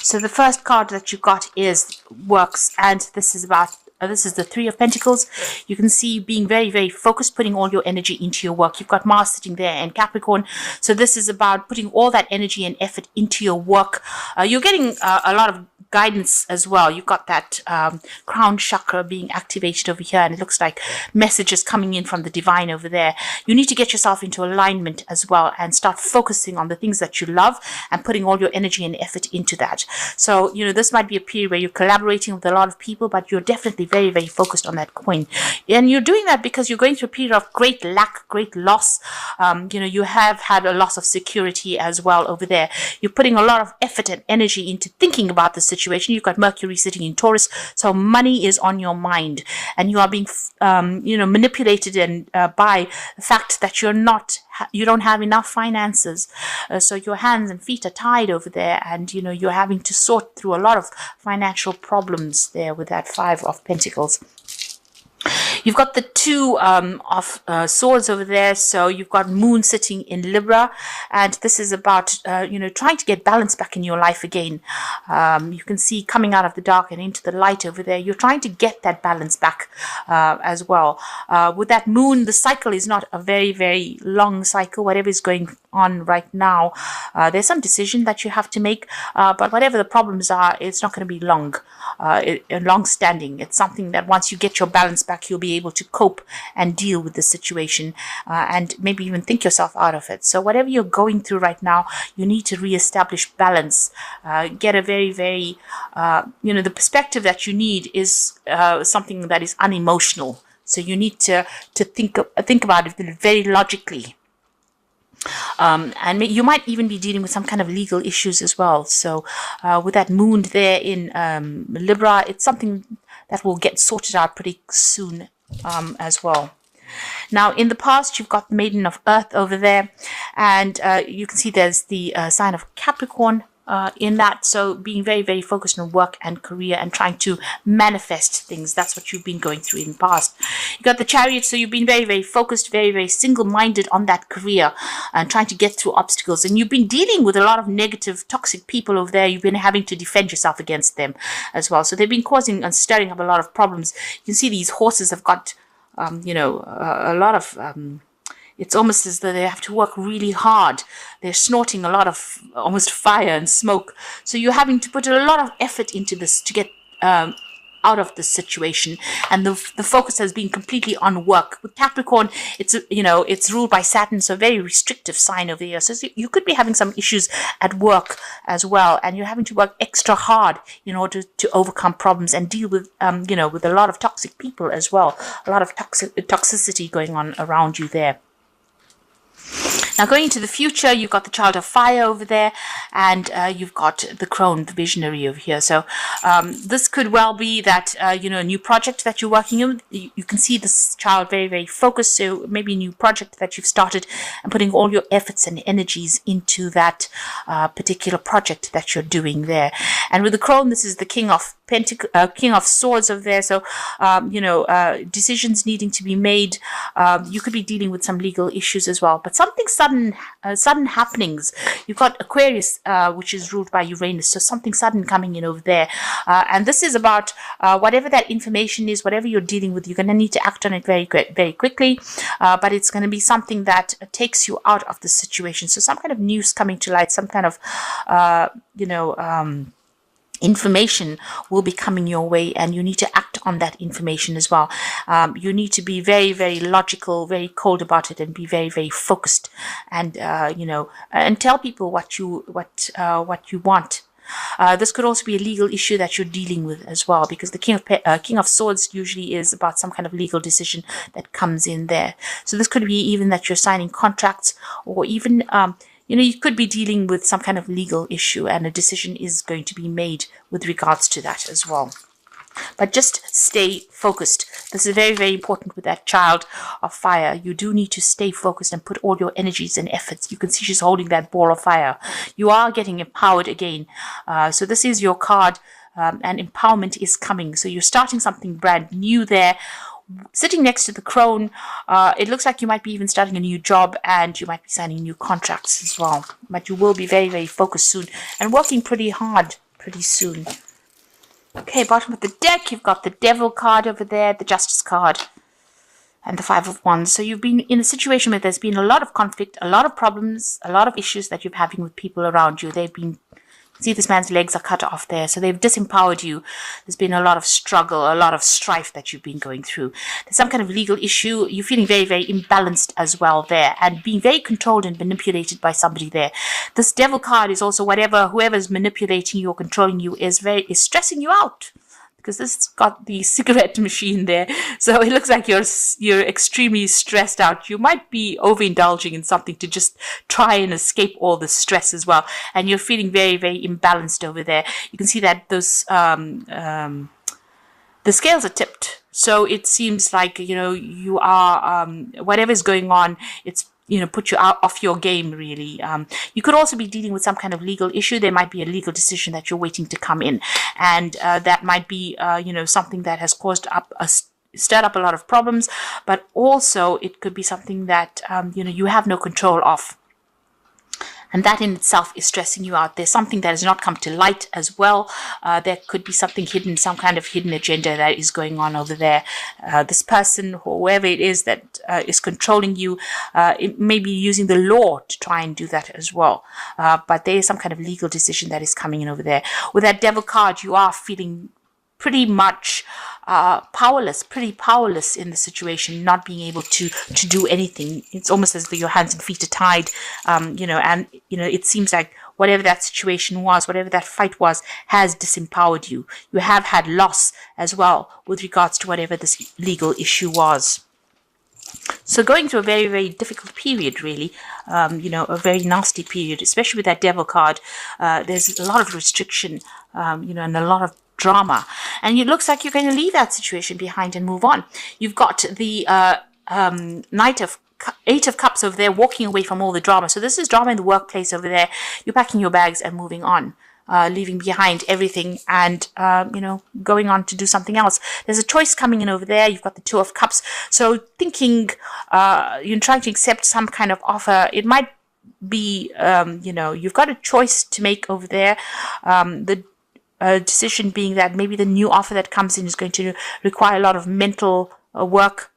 So the first card that you got is works, and this is about this is the Three of Pentacles. You can see being very, very focused, putting all your energy into your work. You've got Mars sitting there and Capricorn. So this is about putting all that energy and effort into your work. You're getting a lot of guidance as well. You've got that crown chakra being activated over here, and it looks like messages coming in from the divine over there. You need to get yourself into alignment as well and start focusing on the things that you love and putting all your energy and effort into that. So, this might be a period where you're collaborating with a lot of people, but you're definitely very, very focused on that coin. And you're doing that because you're going through a period of great lack, great loss. You have had a loss of security as well over there. You're putting a lot of effort and energy into thinking about the situation. You've got Mercury sitting in Taurus, so money is on your mind, and you are being, manipulated and by the fact that you don't have enough finances. So your hands and feet are tied over there, and you're having to sort through a lot of financial problems there with that Five of Pentacles. You've got the Two of Swords over there, so you've got Moon sitting in Libra, and this is about, trying to get balance back in your life again. You can see coming out of the dark and into the light over there. You're trying to get that balance back as well. With that Moon, the cycle is not a very, very long cycle. Whatever is going on right now, there's some decision that you have to make, but whatever the problems are, it's not going to be long standing. It's something that once you get your balance back, you'll be able to cope and deal with the situation, and maybe even think yourself out of it. So whatever you're going through right now, you need to reestablish balance. Get a very, very, the perspective that you need is something that is unemotional. So you need to think about it very logically. And you might even be dealing with some kind of legal issues as well. So with that Moon there in Libra, it's something that will get sorted out pretty soon as well. Now, in the past, you've got the Maiden of Earth over there, and you can see there's the sign of Capricorn in that. So being very, very focused on work and career and trying to manifest things. That's what you've been going through in the past. You got the Chariot, so you've been very, very focused, very, very single-minded on that career and trying to get through obstacles. And you've been dealing with a lot of negative, toxic people over there. You've been having to defend yourself against them as well. So they've been causing and stirring up a lot of problems. You can see these horses have got, a lot of... it's almost as though they have to work really hard. They're snorting a lot of almost fire and smoke. So you're having to put a lot of effort into this to get out of this situation. And the focus has been completely on work. With Capricorn, it's ruled by Saturn, so a very restrictive sign over here. So you could be having some issues at work as well. And you're having to work extra hard in order to overcome problems and deal with, with a lot of toxic people as well. A lot of toxicity going on around you there. Now, going into the future, you've got the Child of Fire over there, and you've got the Crone, the Visionary over here. So this could well be that, a new project that you're working on. You can see this child very, very focused. So maybe a new project that you've started and putting all your efforts and energies into that particular project that you're doing there. And with the Crone, this is the King of Swords over there. So, decisions needing to be made. You could be dealing with some legal issues as well. But something sudden happenings. You've got Aquarius, which is ruled by Uranus. So something sudden coming in over there. And this is about whatever that information is, whatever you're dealing with, you're going to need to act on it very, very quickly. But it's going to be something that takes you out of the situation. So some kind of news coming to light, some kind of, information will be coming your way, and you need to act on that information as well. You need to be very, very logical, very cold about it, and be very, very focused, and and tell people what you want. This could also be a legal issue that you're dealing with as well, because the King of Swords usually is about some kind of legal decision that comes in there. So this could be even that you're signing contracts, or even you could be dealing with some kind of legal issue, and a decision is going to be made with regards to that as well. But just stay focused. This is very, very important with that Child of Fire. You do need to stay focused and put all your energies and efforts. You can see she's holding that ball of fire. You are getting empowered again. So this is your card, and empowerment is coming. So you're starting something brand new there. Sitting next to the Crone, it looks like you might be even starting a new job, and you might be signing new contracts as well. But you will be very, very focused soon and working pretty hard pretty soon. Okay, bottom of the deck, you've got the Devil card over there, the Justice card, and the Five of Wands. So you've been in a situation where there's been a lot of conflict, a lot of problems, a lot of issues that you're having with people around you. They've been, see, this man's legs are cut off there. So they've disempowered you. There's been a lot of struggle, a lot of strife that you've been going through. There's some kind of legal issue. You're feeling very, very imbalanced as well there, and being very controlled and manipulated by somebody there. This Devil card is also whoever's manipulating you or controlling you is stressing you out, because this has got the cigarette machine there. So it looks like you're extremely stressed out. You might be overindulging in something to just try and escape all the stress as well. And you're feeling very, very imbalanced over there. You can see that those the scales are tipped. So it seems like, you are, whatever's going on, it's, put you out off your game, really. You could also be dealing with some kind of legal issue. There might be a legal decision that you're waiting to come in. And that might be, something that has stirred up a lot of problems. But also it could be something that, you have no control of. And that in itself is stressing you out. There's something that has not come to light as well. There could be something hidden, some kind of hidden agenda that is going on over there. This person, whoever it is that is controlling you, it may be using the law to try and do that as well. But there is some kind of legal decision that is coming in over there. With that Devil card, you are feeling pretty much pretty powerless in the situation, not being able to do anything. It's almost as though your hands and feet are tied, and it seems like whatever that situation was, whatever that fight was, has disempowered you. You have had loss as well with regards to whatever this legal issue was. So going through a very, very difficult period, really, a very nasty period, especially with that Devil card. There's a lot of restriction, and a lot of drama, and it looks like you're going to leave that situation behind and move on. You've got the Eight of Cups over there, walking away from all the drama. So this is drama in the workplace over there. You're packing your bags and moving on, leaving behind everything and, going on to do something else. There's a choice coming in over there. You've got the Two of Cups. So thinking, you're trying to accept some kind of offer. It might be, you've got a choice to make over there. The decision being that maybe the new offer that comes in is going to require a lot of mental work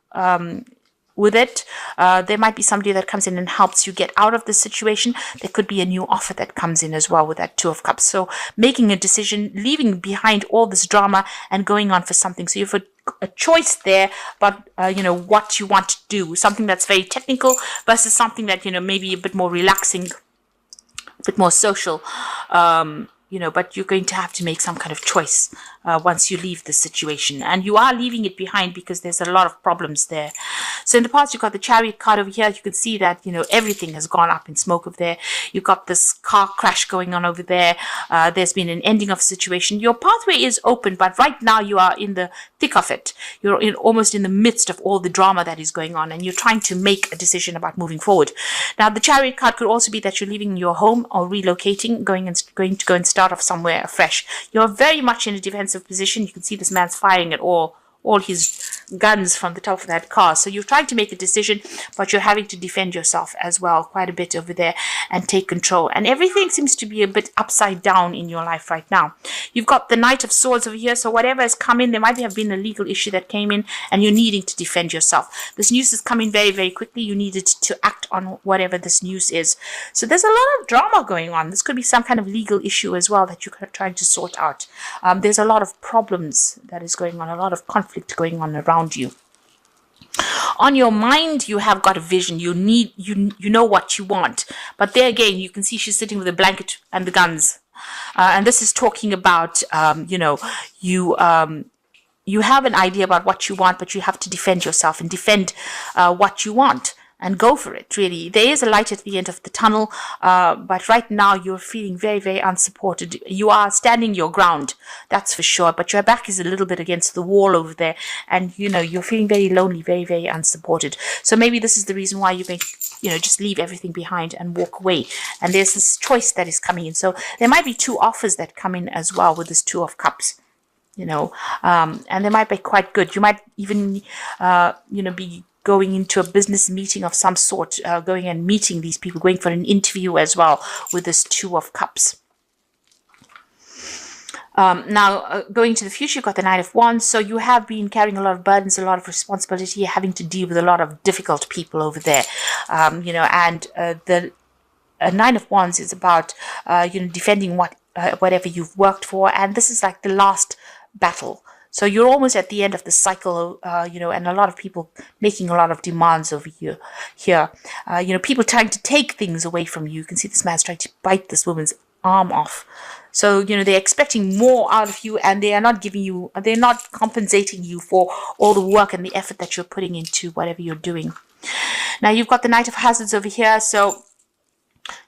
with it. There might be somebody that comes in and helps you get out of the situation. There could be a new offer that comes in as well with that Two of Cups. So making a decision, leaving behind all this drama and going on for something. So you have a choice there, but what you want to do, something that's very technical versus something that maybe a bit more relaxing, a bit more social. But you're going to have to make some kind of choice once you leave the situation. And you are leaving it behind because there's a lot of problems there. So in the past, you've got the Chariot card over here. You can see that, everything has gone up in smoke over there. You've got this car crash going on over there. There's been an ending of the situation. Your pathway is open, but right now you are in the thick of it. You're almost in the midst of all the drama that is going on, and you're trying to make a decision about moving forward. Now, the Chariot card could also be that you're leaving your home or relocating, going to go and start off somewhere afresh. You're very much in a defensive position. You can see this man's firing at all his guns from the top of that car. So you're trying to make a decision, but you're having to defend yourself as well quite a bit over there and take control. And everything seems to be a bit upside down in your life right now. You've got the Knight of Swords over here. So whatever has come in, there might have been a legal issue that came in and you're needing to defend yourself. This news is coming very, very quickly. You needed to act on whatever this news is. So there's a lot of drama going on. This could be some kind of legal issue as well that you're trying to sort out. There's a lot of problems that is going on, a lot of conflict going on around you. On your mind, you have got a vision. You know what you want. But there again, you can see she's sitting with a blanket and the guns. And this is talking about, you have an idea about what you want, but you have to defend yourself and defend what you want. And go for it, really. There is a light at the end of the tunnel, but right now you're feeling very, very unsupported. You are standing your ground, that's for sure, but your back is a little bit against the wall over there, and you're feeling very lonely, very, very unsupported. So maybe this is the reason why you're going to, just leave everything behind and walk away. And there's this choice that is coming in. So there might be two offers that come in as well with this Two of Cups. And they might be quite good. You might even, be going into a business meeting of some sort, going and meeting these people, going for an interview as well with this Two of Cups. Now, going to the future, you've got the Knight of Wands. So you have been carrying a lot of burdens, a lot of responsibility, having to deal with a lot of difficult people over there. And the Nine of Wands is about, defending whatever you've worked for. And this is like the last battle. So you're almost at the end of the cycle, and a lot of people making a lot of demands over here. People trying to take things away from you. You can see this man's trying to bite this woman's arm off. So, they're expecting more out of you, and they're not compensating you for all the work and the effort that you're putting into whatever you're doing. Now, you've got the Knight of Hazards over here. So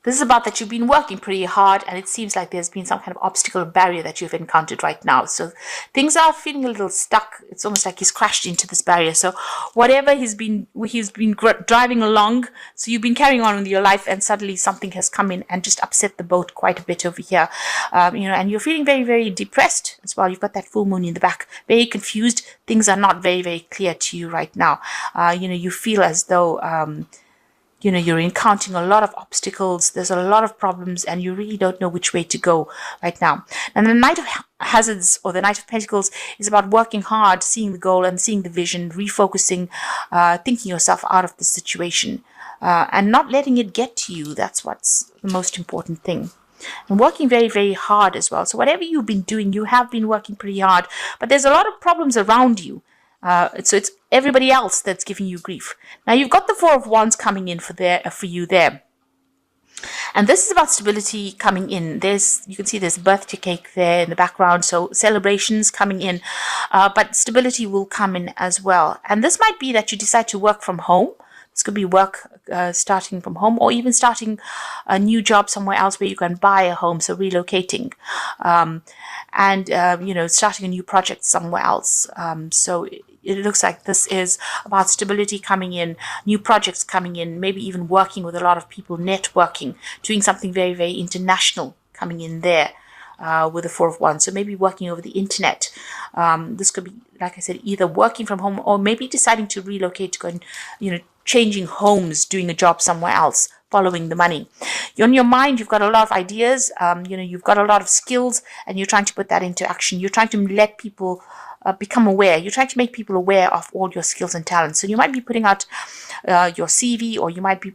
this is about that you've been working pretty hard, and it seems like there's been some kind of obstacle or barrier that you've encountered right now. So things are feeling a little stuck. It's almost like he's crashed into this barrier. So whatever he's been driving along, so you've been carrying on with your life, and suddenly something has come in and just upset the boat quite a bit over here. And you're feeling very, very depressed as well. You've got that full moon in the back, very confused. Things are not very, very clear to you right now. You feel as though you're encountering a lot of obstacles. There's a lot of problems, and you really don't know which way to go right now. And the Knight of Hazards, or the Knight of Pentacles, is about working hard, seeing the goal and seeing the vision, refocusing, thinking yourself out of the situation, and not letting it get to you. That's what's the most important thing. And working very, very hard as well. So whatever you've been doing, you have been working pretty hard, but there's a lot of problems around you. So it's everybody else that's giving you grief. Now you've got the Four of Wands coming in for you there. And this is about stability coming in. You can see there's birthday cake there in the background. So celebrations coming in, but stability will come in as well. And this might be that you decide to work from home. This could be work starting from home, or even starting a new job somewhere else where you can buy a home, so relocating, and starting a new project somewhere else. So it looks like this is about stability coming in, new projects coming in, maybe even working with a lot of people, networking, doing something very, very international coming in there. With the Four of Wands. So maybe working over the internet. This could be, like I said, either working from home, or maybe deciding to relocate, to go and, changing homes, doing a job somewhere else, following the money. On your mind, you've got a lot of ideas, you've got a lot of skills, and you're trying to put that into action. You're trying to let people become aware. You're trying to make people aware of all your skills and talents. So you might be putting out your CV, or you might be,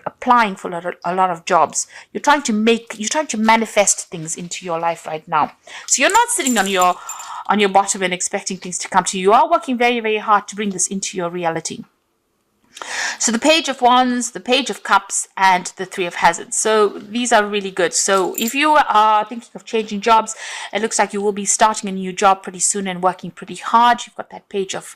applying for a lot of jobs. You're trying to manifest things into your life right now. So you're not sitting on your bottom and expecting things to come to you. You are working very, very hard to bring this into your reality. So the Page of Wands, the Page of Cups, and the Three of Hazards. So these are really good. So if you are thinking of changing jobs, it looks like you will be starting a new job pretty soon and working pretty hard. You've got that Page of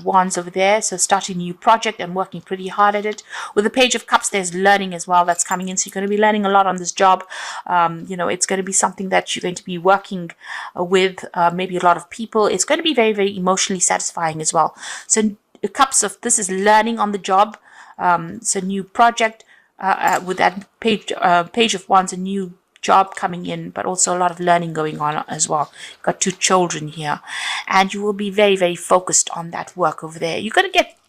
Wands over there. So starting a new project and working pretty hard at it. With the Page of Cups, there's learning as well that's coming in. So you're going to be learning a lot on this job. It's going to be something that you're going to be working with maybe a lot of people. It's going to be very, very emotionally satisfying as well. So Cups of this is learning on the job. It's a new project with that Page of Wands, a new job coming in, but also a lot of learning going on as well. You've got two children here, and you will be very, very focused on that work over there. You're going to get,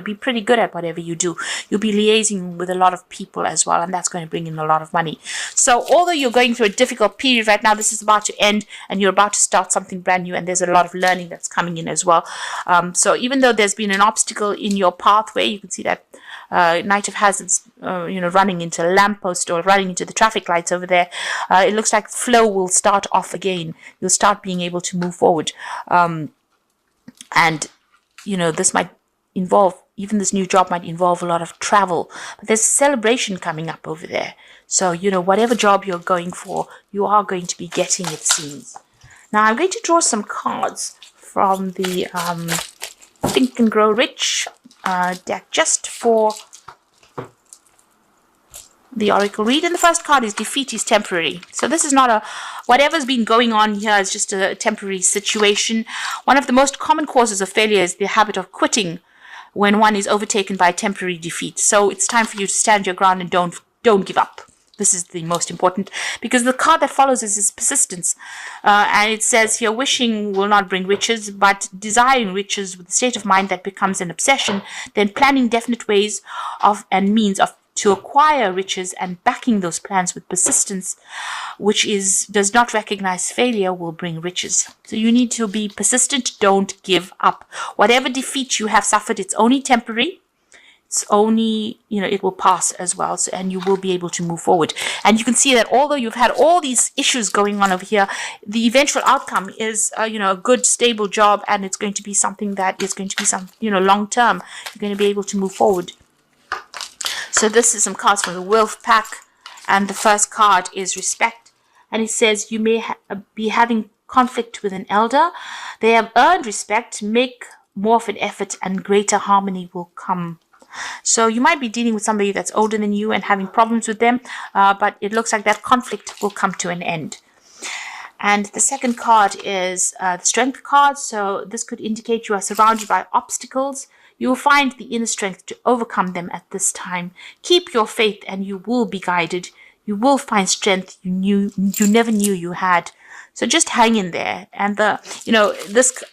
be pretty good at whatever you do. You'll be liaising with a lot of people as well, and that's going to bring in a lot of money. So although you're going through a difficult period right now, this is about to end, and you're about to start something brand new, and there's a lot of learning that's coming in as well. So even though there's been an obstacle in your pathway, you can see that Knight of Hazards, running into a lamppost or running into the traffic lights over there. It looks like flow will start off again. You'll start being able to move forward. This might involve, even this new job might involve a lot of travel, but there's a celebration coming up over there. So, whatever job you're going for, you are going to be getting, it seems. Now, I'm going to draw some cards from the Think and Grow Rich deck just for the Oracle read. And the first card is Defeat is Temporary. So this is not whatever's been going on here is just a temporary situation. One of the most common causes of failure is the habit of quitting when one is overtaken by temporary defeat. So it's time for you to stand your ground and don't give up. This is the most important, because the card that follows is persistence. And it says here, wishing will not bring riches, but desiring riches with a state of mind that becomes an obsession, then planning definite ways of and means of to acquire riches and backing those plans with persistence, which does not recognize failure, will bring riches. So you need to be persistent. Don't give up. Whatever defeat you have suffered, it's only temporary. It's only, it will pass as well. So, and you will be able to move forward. And you can see that although you've had all these issues going on over here, the eventual outcome is, a good, stable job. And it's going to be something that is going to be long term. You're going to be able to move forward. So this is some cards from the Wolf Pack, and the first card is respect, and it says you may be having conflict with an elder. They have earned respect. Make more of an effort, and greater harmony will come. So you might be dealing with somebody that's older than you and having problems with them, but it looks like that conflict will come to an end. And the second card is the Strength card. So this could indicate you are surrounded by obstacles. You will find the inner strength to overcome them at this time. Keep your faith and you will be guided. You will find strength you never knew you had. So just hang in there. And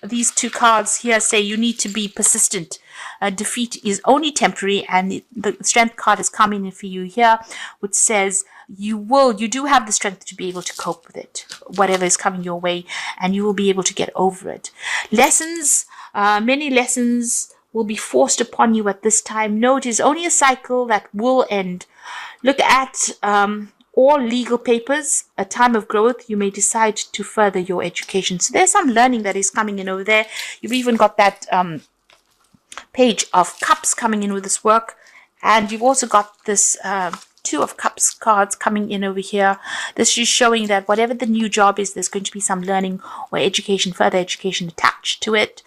these two cards here say you need to be persistent. Defeat is only temporary, and the Strength card is coming in for you here, which says you do have the strength to be able to cope with it, whatever is coming your way, and you will be able to get over it. Lessons, many lessons will be forced upon you at this time. No, it is only a cycle that will end. Look at all legal papers. A time of growth, you may decide to further your education. So there's some learning that is coming in over there. You've even got that Page of Cups coming in with this work, and you've also got this Two of Cups cards coming in over here. This is showing that whatever the new job is, there's going to be some learning or education, further education attached to it.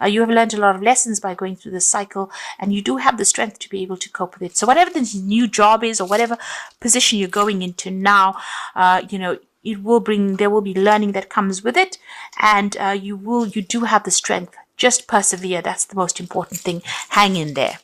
You have learned a lot of lessons by going through this cycle, and you do have the strength to be able to cope with it. So whatever the new job is, or whatever position you're going into now, there will be learning that comes with it, and you do have the strength. Just persevere. That's the most important thing. Hang in there.